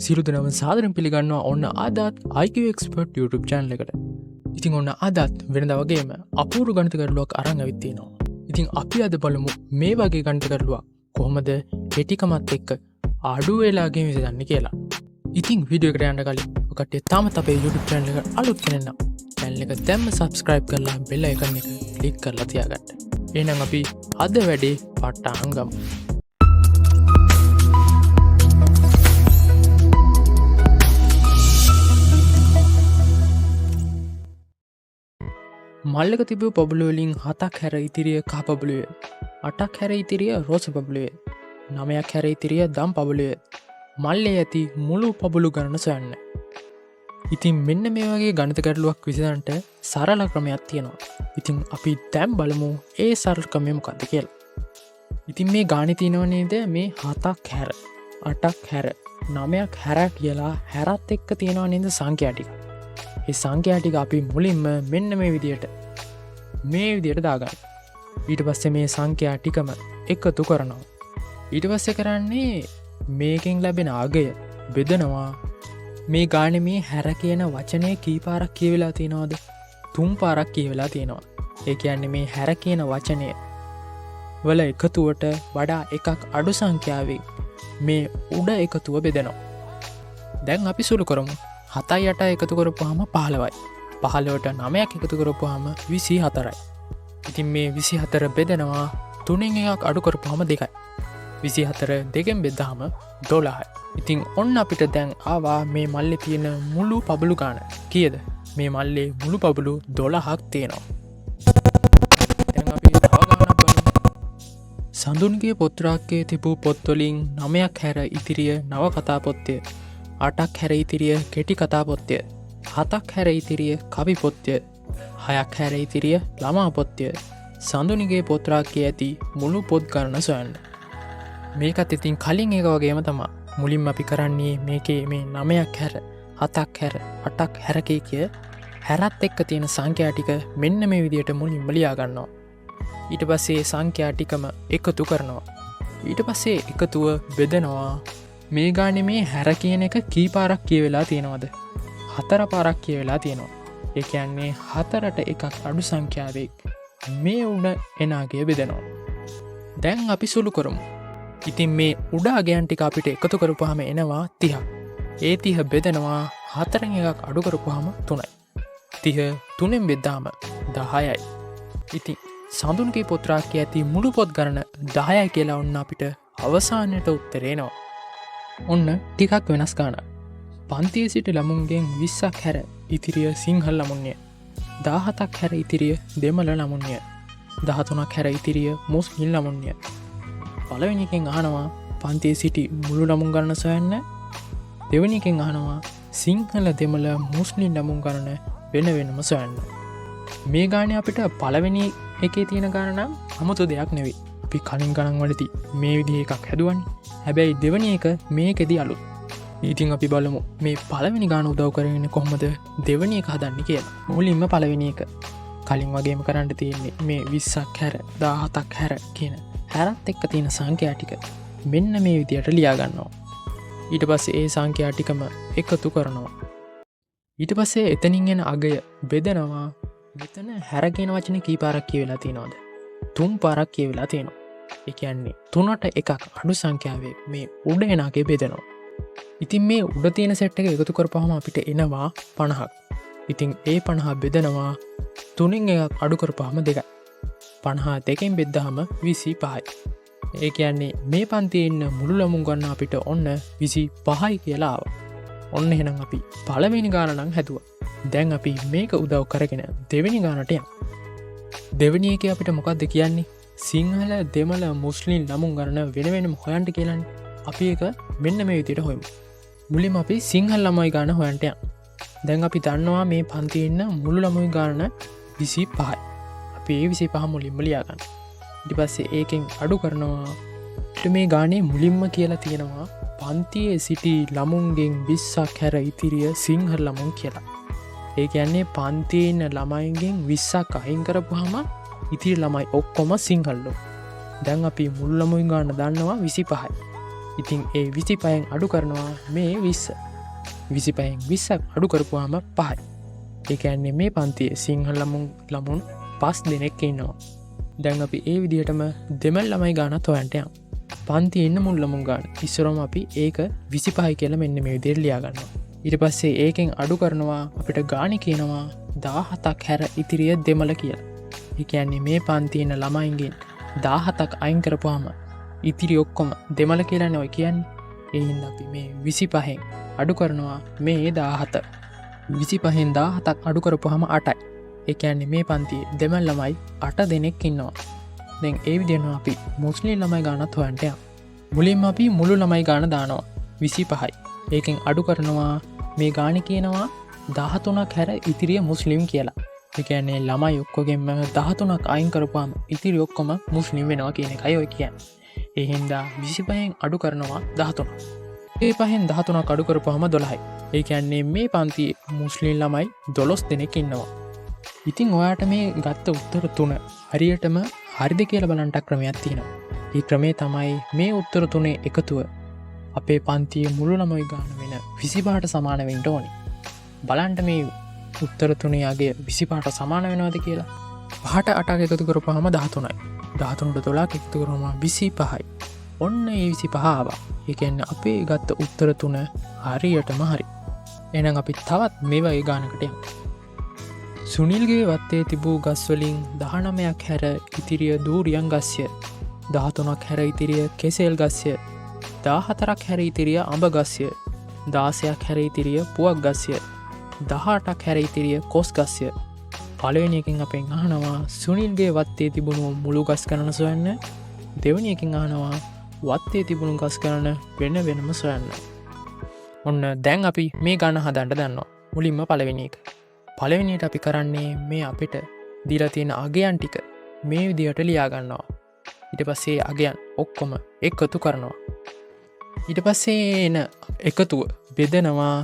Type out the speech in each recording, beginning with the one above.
සිරු දෙනම සාදරෙන් පිළිගන්නවා ඔන්න අදත් IQ Expert YouTube channel එකට. ඉතින් ඔන්න අදත් වෙනදා වගේම අපූර්ව ගණිත ගැටලුවක් අරන් ඇවිත් තියෙනවා. ඉතින් අපි අද බලමු මේ වගේ ගණිත ගැටලුවක් කොහොමද කෙටිකමත් එක්ක අඩු වෙලාගෙන් විසඳන්නේ කියලා. ඉතින් වීඩියෝ එකට යන්න කලින් ඔකට තාමත් අපේ YouTube channel එක අලුත් කෙනෙක් නම් channel එක දැම්ම subscribe කරලා bell icon එක click කරලා තියාගන්න. එහෙනම් අපි අද වැඩේ පටන් ගමු. මල්ලක තිබූ පබුලුවලින් 7ක් හැර ඉතිරිය කහ පබුලුවය, 8ක් හැර ඉතිරිය රෝස පබුලුවය, 9ක් හැර ඉතිරිය දම් පබුලුවය. මල්ලේ ඇති මුළු පබුලු ගණන සොයන්න. ඉතින් මෙන්න මේ වගේ ගණිත ගැටලුවක් විසඳන්නට සරල ක්‍රමයක් තියෙනවා. ඉතින් අපි දැන් බලමු ඒ සරල ක්‍රමය මොකක්ද කියලා. ඉතින් මේ ගානේ තියෙනව නේද මේ 7ක් හැර, 8ක් හැර, 9ක් හැර කියලා හැරත් එක්ක තියෙනව නේද සංඛ්‍යා ටික. ඒ සංඛ්‍යා ටික අපි මුලින්ම මෙන්න මේ විදියට දාගන්න. ඊට පස්සේ මේ සංඛ්‍යා ටිකම එකතු කරනවා. ඊට පස්සේ කරන්නේ මේකෙන් ලැබෙන අගය බෙදනවා. මේ ගානේ මේ හැර කියන වචනය කී පාරක් කියවිලා තියෙනවද? 3 පාරක් කියවිලා තියෙනවා. ඒ කියන්නේ මේ හැර කියන වචනය වල එකතුවට වඩා එකක් අඩු සංඛ්‍යාවෙන් මේ උඩ එකතුව බෙදනවා. දැන් අපි සුළු කරමු. 7යි 8යි එකතු කරපුවාම 15යි. 15ට 9ක් එකතු කරපුවාම 24යි. ඉතින් මේ 24 බෙදනවා 3න් එකක් අඩු කරපුවාම 2යි. 24 දෙකෙන් බෙද්දාම 12යි. ඉතින් ඔන්න අපිට දැන් ආවා මේ මල්ලේ තියෙන මුළු පබළු ගාන. කීයද? මේ මල්ලේ මුළු පබළු 12ක් තියෙනවා. දැන් අපි තව ගානක් බලමු. සඳුන්ගේ පොත් රාක්කයේ තිබූ පොත්වලින් 9ක් හැර ඉතිරිය නව කතා පොත්තය, 8ක් හැර ඉතිරිය කෙටි කතා පොත්තය, 7ක් හැර ඉතිරිය කවි පොත්තය, 6ක් හැර ඉතිරිය ළමා පොත්තය. සඳුනිගේ පොත් රාක්කයේ ඇති මුළු පොත් ගණන සොයන්න. මේකත් ඉතින් කලින් එක වගේම තමයි. මුලින්ම අපි කරන්නේ මේකේ මේ 9ක් හැර, 7ක් හැර, 8ක් හැර කිය හැරත් එක්ක තියෙන සංඛ්‍යා ටික මෙන්න මේ විදියට මුලින්ම ලියා ගන්නවා. ඊට පස්සේ සංඛ්‍යා ටිකම එකතු කරනවා. ඊට පස්සේ එකතුව බෙදනවා. මේ ගානේ මේ හැර කියන එක කී පාරක් කියවෙලා තියෙනවද? 4 පාරක් කියවෙලා තියෙනවා. ඒ කියන්නේ 4ට එකක් අඩු සංඛ්‍යාවෙන් මේ උඩ එන අගය බෙදනවා. දැන් අපි සුළු කරමු. ඉතින් මේ උඩ අගයන් ටික අපිට එකතු කරපුවාම එනවා 30ක්. ඒ 30 බෙදනවා 4න් එකක් අඩු කරපුවාම 3යි. 30 3ෙන් බෙද්දාම 10යි. ඉතින් සඳුන්ගේ පොත් රාක්කයේ ඇති මුළු පොත් ගණන 10යි කියලා ඔන්න අපිට අවසානයේ උත්තරේ එනවා. ඔන්න ටිකක් වෙනස් ගානක්. පන්තියේ සිට ළමුන්ගෙන් 20ක් හැර ඉතිරිය සිංහල ළමුන්ය, 17ක් හැර ඉතිරිය දෙමළ ළමුන්ය, 13ක් හැර ඉතිරිය මුස්ලිම් ළමුන්ය. පළවෙනි එකෙන් අහනවා පන්තියේ සිටි මුළු ළමුන් ගණන සොයන්න. දෙවෙනි එකෙන් අහනවා සිංහල දෙමළ මුස්ලිම් ළමුන් ගණන වෙන වෙනම සොයන්න. මේ ගානේ අපිට පළවෙනි එකේ තියෙන ගණන නම් 아무තු දෙයක් නෙවෙයි. අපි කලින් ගණන් වලදී මේ විදිහ එකක් හැදුවන්නේ. හැබැයි දෙවැනි එක මේකෙදී අලුත්. ඉතින් අපි බලමු මේ පළවෙනි ගාන උදව් කරගෙන කොහොමද දෙවැනි එක හදන්නේ කියලා. මුලින්ම පළවෙනි එක කලින් වගේම කරන්න තියෙන්නේ මේ 20ක් හැර 17ක් හැර කියන හැරත් එක්ක තියෙන සංඛ්‍යා ටික මෙන්න මේ විදියට ලියා ගන්නවා. ඊට පස්සේ ඒ සංඛ්‍යා ටිකම එකතු කරනවා. ඊට පස්සේ එතනින් එන අගය බෙදනවා. මෙතන හැර කියන වචනේ කී පාරක් කියවිලා තියෙනවද? 3 පාරක් කියවිලා තියෙනවා. ඒ කියන්නේ 3ට එකක් අඩු සංඛ්‍යාවෙන් මේ උඩ එන අගය බෙදනවා. ඉතින් මේ උඩ තියෙන සෙට් එක එකතු කරපුවාම අපිට එනවා 50ක්. ඉතින් ඒ 50 බෙදනවා 3න් එකක් අඩු කරපුවාම 2යි. 50 දෙකෙන් බෙද්දාම 25යි. ඒ කියන්නේ මේ පන්තියේ ඉන්න මුළු ළමුන් ගන්න අපිට ඔන්න 25යි කියලා ආවා. ඔන්න එහෙනම් අපි පළවෙනි ගාන නම් හැදුවා. දැන් අපි මේක උදව් කරගෙන දෙවෙනි ගානට යමු. දෙවෙනි එකේ අපිට මොකක්ද කියන්නේ? සිංහල දෙමළ මුස්ලිම් ළමුන් ගණන වෙන වෙනම හොයන්න කියලානේ. අපි ඒක මෙන්න මේ විදිහට හොයමු. මුලින්ම අපි සිංහල ළමයි ගණන හොයන්න යමු. දැන් අපි දන්නවා මේ පන්තියේ ඉන්න මුළු ළමයි ගණන 25යි. අපි ඒ 25 මුලින්ම ලියා ගන්න. ඊට පස්සේ ඒකෙන් අඩු කරනවා. ඊට මේ ගානේ මුලින්ම කියලා තියෙනවා පන්තියේ සිටි ළමුන්ගෙන් 20ක් හැර ඉතිරිය සිංහල ළමුන් කියලා. ඒ කියන්නේ පන්තියේ ඉන්න ළමයින්ගෙන් 20ක් අයින් කරපුවාම ඉතිරි ළමයි ඔක්කොම සිංහලලු. දැන් අපි මුළු ළමයි ගන්න දන්නවා 25යි. ඉතින් ඒ 25න් අඩු කරනවා මේ 20. 25න් 20ක් අඩු කරපුවාම 5යි. ඒ කියන්නේ මේ පන්තියේ සිංහල ළමුන් 5 දෙනෙක් ඉන්නවා. දැන් අපි ඒ විදිහටම දෙමළ ළමයි ගානත් හොයන්න යමු. පන්තියේ ඉන්න මුල් ළමුන් ගාන ඉස්සරම අපි ඒක 25යි කියලා මෙන්න මේ විදිහට ලියා ගන්නවා. ඊට පස්සේ ඒකෙන් අඩු කරනවා අපිට ගාණි කියනවා 17ක් හැර ඉතිරිය දෙමළ කියලා. ඒ කියන්නේ මේ පන්තියේ ඉන්න ළමයින්ගෙන් 17ක් අයින් කරපුවාම ඉතිරි ඔක්කොම දෙමළ කියලානේ ඔය කියන්නේ. ඒ හින්දා අපි මේ 25න් අඩු කරනවා මේ 17. 25න් 17ක් අඩු කරපුවාම 8යි. ඒ කියන්නේ මේ පන්තියේ දෙමළ ළමයි 8 දෙනෙක් ඉන්නවා. දැන් ඒ විදිහට අපි මුස්ලිම් ළමයි ගානත් හොයන්න යමු. මුලින්ම අපි මුළු ළමයි ගාන දානවා 25යි. ඒකෙන් අඩු කරනවා මේ ගාණි කියනවා 13ක් හැර ඉතිරිය මුස්ලිම් කියලා. ඒ කියන්නේ ළමයි ඔක්කොගෙම 13ක් අයින් කරපුවාම ඉතිරි ඔක්කොම මුස්ලිම් වෙනවා කියන එකයි ඔය කියන්නේ. ඒ හින්දා 25න් අඩු කරනවා 13. ඒ පහෙන් 13ක් අඩු කරපුවාම 12යි. ඒ කියන්නේ මේ පන්තියේ මුස්ලිම් ළමයි 12 දෙනෙක් ඉන්නවා. ඉතින් ඔයාට මේ ගත්ත උත්තර 3 හරියටම හරිද කියලා බලන්න ක්‍රමයක් තියෙනවා. ඒ ක්‍රමේ තමයි මේ උත්තර 3 එකතුව අපේ පන්තියේ මුළු ළමයි ගාන වෙන 25ට සමාන වෙන්න ඕනේ. බලන්න මේ උත්තර 3 යගේ 25ට සමාන වෙනවද කියලා. 5ට 8ක් එකතු කරපුවාම 13යි. 13ට 12ක් එකතු කරපුවාම 25යි. ඔන්න ඒ 25 ආවා. ඒ කියන්නේ අපේ ගත්ත උත්තර 3 හරියටම හරි. එහෙනම් අපි තවත් මේ වගේ ගානකට යමු. සුනිල්ගේ වත්තේ තිබූ ගස් වලින් 19ක් හැර ඉතිරිය දූරියන් ගස්ය. 13ක් හැර ඉතිරිය කෙසෙල් ගස්ය. 14ක් හැර ඉතිරිය අඹ ගස්ය. 16ක් හැර ඉතිරිය පුවක් ගස්ය. 18ක් හැර ඉතිරිය කොස් ගස්ය. පළවෙනි එකෙන් අපෙන් අහනවා සුනිල්ගේ වත්තේ තිබුණු මුළු ගස් ගණන සොයන්න. දෙවෙනි එකෙන් අහනවා වත්තේ තිබුණු ගස් ගණන වෙන වෙනම සොයන්න. ඔන්න දැන් අපි මේ ගණන හදන්න දන්නවා. මුලින්ම පළවෙනි එක. පළවෙනියට අපි කරන්නේ මේ අපිට දීලා තියෙන අගයන් ටික මේ විදිහට ලියා ගන්නවා. ඊට පස්සේ අගයන් ඔක්කොම එකතු කරනවා. ඊට පස්සේ එන එකතුව බෙදනවා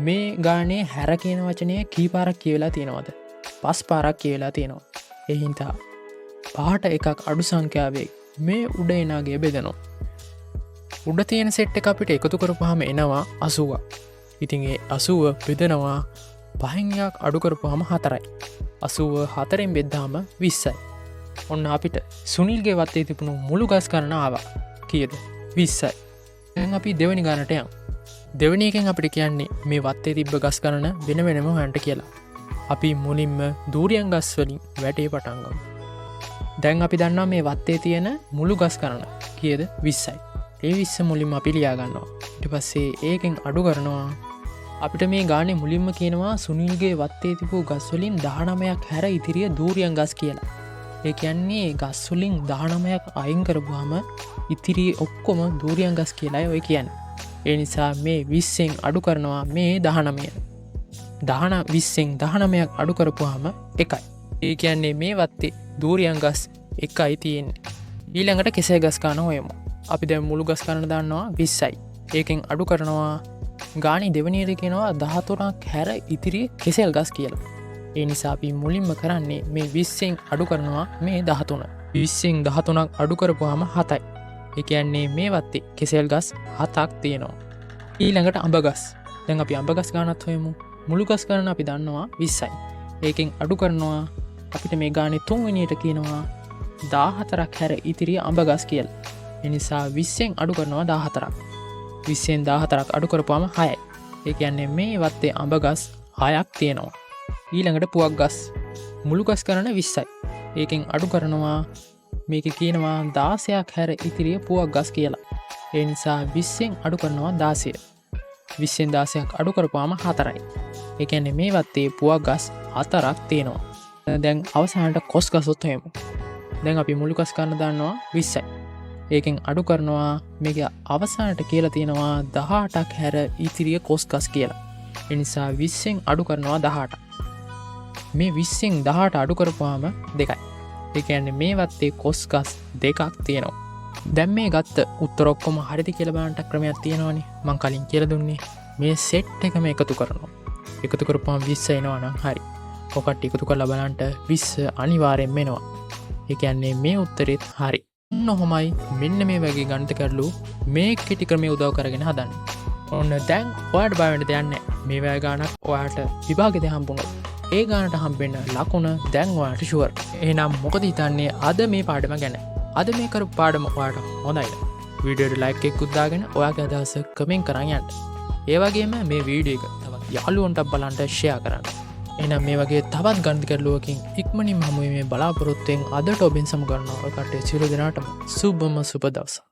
මේ ගානේ හැර කියන වචනය කී පාරක් කියවලා තියෙනවද? 5 පාරක් කියවලා තියෙනවා. ඒ හින්දා 5ට එකක් අඩු සංඛ්‍යාවේ මේ උඩ එන අගය බෙදනවා. උඩ තියෙන සෙට් එක අපිට එකතු කරපුවාම එනවා 80ක්. ඉතින් ඒ 80 බෙදනවා 5න් එකක් අඩු කරපුවාම 4යි. 80 4ෙන් බෙද්දාම 20යි. ඔන්න අපිට සුනිල්ගේ වත්තේ තිබුණු මුළු ගස් ගණන ආවා. කීයද? 20යි. දැන් අපි දෙවෙනි ගානට යමු. දෙවෙනි එකෙන් අපිට කියන්නේ මේ වත්තේ තිබ්බ ගස් ගණන වෙන වෙනම හොයන්න කියලා. අපි මුලින්ම දූරියන් ගස් වලින් වැටේ පටන් ගමු. දැන් අපි දන්නවා මේ වත්තේ තියෙන මුළු ගස් ගණන කීයද? 20යි. ඒ 20 මුලින්ම අපි ලියා ගන්නවා. ඊට පස්සේ ඒකෙන් අඩු කරනවා අපිට මේ ගානේ මුලින්ම කියනවා සුනිල්ගේ වත්තේ තිබූ ගස් වලින් 19ක් හැර ඉතිරිය දූරියන් ගස් කියලා. ඒ කියන්නේ ගස් වලින් 19ක් අයින් කරපුවාම ඉතිරි ඔක්කොම දූරියන් ගස් කියලායි ඔය කියන්නේ. ඒ නිසා මේ 20න් අඩු කරනවා මේ 19. 20න් 19ක් අඩු කරපුවාම 1යි. ඒ කියන්නේ මේ වත්තේ දූරියන් ගස් 1යි තියෙන්නේ. ඊළඟට කෙසෙල් ගස් ගන්න හොයමු. අපි දැන් මුළු ගස් ගන්න දාන්නවා 20යි. ඒකෙන් අඩු කරනවා ගානි දෙවනියට කියනවා 13ක් හැර ඉතිරිය කෙසෙල් ගස් කියලා. ඒ නිසා අපි මුලින්ම කරන්නේ මේ 20න් අඩු කරනවා මේ 13. 20න් 13ක් අඩු කරපුවාම 7යි. ඒ කියන්නේ මේ වත්තේ කෙසෙල් ගස් 7ක් තියෙනවා. ඊළඟට අඹ ගස්. දැන් අපි අඹ ගස් ගන්නත් හොයමු. මුළු ගස් ගණන අපි දන්නවා 20යි. ඒකෙන් අඩු කරනවා අපිට මේ ගානේ තුන්වෙනියට කියනවා 14ක් හැර ඉතිරිය අඹ ගස් කියලා. ඒ නිසා 20න් අඩු කරනවා 14ක්. 20න් 14ක් අඩු කරපුවාම 6යි. ඒ කියන්නේ මේ වත්තේ අඹ ගස් 6ක් තියෙනවා. ඊළඟට පුවක් ගස්. මුළු ගස් ගණන 20යි. ඒකෙන් අඩු කරනවා මේක කියනවා 16ක් හැර ඉතිරිය පුවක් ගස් කියලා. ඒ නිසා 20න් අඩු කරනවා 16. 20න් 16ක් අඩු කරපුවාම 4යි. ඒ කියන්නේ මේ වත්තේ පුවක් ගස් 4ක් තියෙනවා. දැන් අවසානට කොස් ගසොත් හොයමු. දැන් අපි මුළු ගස් ගන්න දානවා 20යි. ඒකෙන් අඩු කරනවා මේක අවසානට කියලා තියෙනවා 18ක් හැර ඉතිරිය කොස් ගස් කියලා. ඒ නිසා 20න් අඩු කරනවා 18. මේ 20න් 18 අඩු කරපුවාම 2යි. ඒ කියන්නේ මේ වත්තේ කොස් ගස් 2ක් තියෙනවා. දැන් මේ ගත්ත උත්තර ඔක්කොම හරිද කියලා බලන්න ක්‍රමයක් තියෙනවනේ. මම කලින් කියලා දුන්නේ මේ සෙට් එකම එකතු කරනවා. එකතු කරපුවාම 20 එනවා නම් හරි. ඔකට එකතු කරලා බලන්න 20 අනිවාර්යෙන්ම එනවා. ඒ කියන්නේ මේ උත්තරෙත් හරි. නොහොමයි මෙන්න මේ වගේ ගණිත කරලු මේ කෙටි ක්‍රමය උදව් කරගෙන හදන්න. ඔන්න දැන් ඔයාට බයවෙන්න දෙයන්න මේවැය ගානක් ඔයාට විභාගෙත හම්පුුණොත් ඒ ගානට හම්පෙන්න්න ලකුණ දැන් ඔයාට ශුවර්. එනම් මොකද හිතන්නේ අද මේ පාඩම ගැන අද මේ කරු පාඩම ඔයාට හොඳයිද. වීඩියෝට ලයික් එකක් උද්දාගෙන ඔයාගේ අදහස කමෙන්ට් කරන්න යන්න. ඒවගේම මේ වීඩියෝ එක තවත් යාළුවන්ට බලන්ට ෂෙයා කරන්න. එනම් මේ වගේ තවත් ගණිත ගැටලුවකින් ඉක්මනින් හමුවීමේ බලාපොරොත්තුවෙන් අදට ඔබෙන් සමුගන්නවා. ඔකට සියලු දෙනාටම සුබම සුබ දවසක්.